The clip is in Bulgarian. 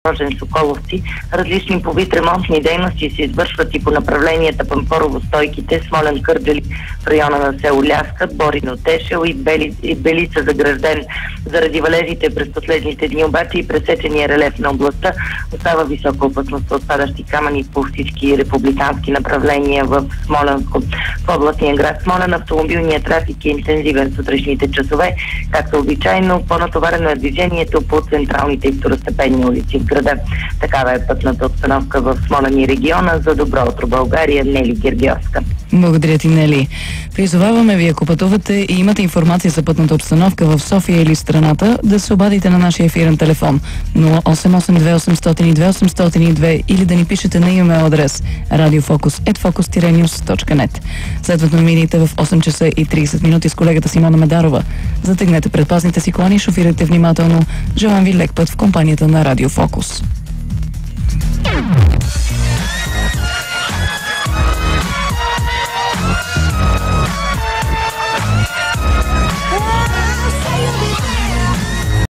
Рожен, Соколовци. Различни по вид ремонтни дейности се извършват и по направленията Пампорово-Стойките, Смолян, Кърджали в района на село Ляска, Борино, Тешел и Белица загражден. Заради валежите през последните дни обаче и пресечения релеф на областта остава висока опасност от падащи камъни по всички републикански направления в Смолянско. В областния град Смолян автомобилният трафик е интензивен сутрешните часове. Както обичайно, по-натоварено е движението по централните и второстепенни улици в града. Такава е пътната обстановка в Смолян и региона. За Добро утро, България, Нели Гергьовска. Благодаря ти, Нели. Призоваваме ви, ако пътувате и имате информация за пътната обстановка в София или страната, да се обадите на нашия ефирен телефон 0882 802 802 или да ни пишете на имейл адрес radiofocus@focus-news.net. Следват новините в 8 часа и 30 минути с колегата Симона Медарова. Затегнете предпазните си колани и шофирайте внимателно. Желам ви лек път в компанията на Радио Фокус.